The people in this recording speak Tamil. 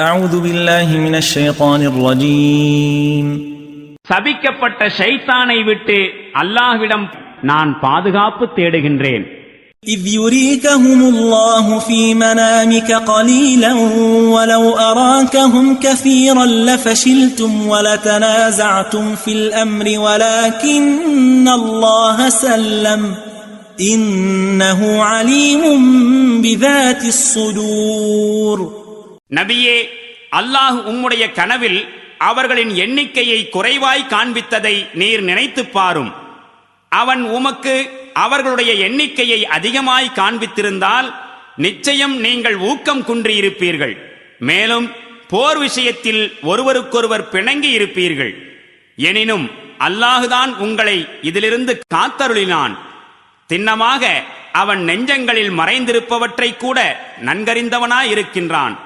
أعوذ بالله من الشيطان الرجيم. சபிக்கப்பட்ட ஷைத்தானை விட்டு அல்லாஹ்விடம் நான் பாதுகாப்பு தேடுகின்றேன். إذ يريكهم الله في منامك قليلا ولو أراكهم كثيرا لفشلتم ولتنازعتم في الأمر ولكن الله سلم إنه عليم بذات الصدور. நபியே, அல்லாஹ் உம்முடைய கனவில் அவர்களின் எண்ணிக்கையை குறைவாய் காண்பித்ததை நீர் நினைத்துப் பாரும். அவன் உமக்கு அவர்களுடைய எண்ணிக்கையை அதிகமாய் காண்பித்திருந்தால் நிச்சயம் நீங்கள் ஊக்கம் குன்றியிருப்பீர்கள். மேலும் போர் விஷயத்தில் ஒருவருக்கொருவர் பிணங்கி இருப்பீர்கள். எனினும் அல்லாஹுதான் உங்களை இதிலிருந்து காத்தருளினான். திண்ணமாக அவன் நெஞ்சங்களில் மறைந்திருப்பவற்றை கூட நன்கறிந்தவனாயிருக்கின்றான்.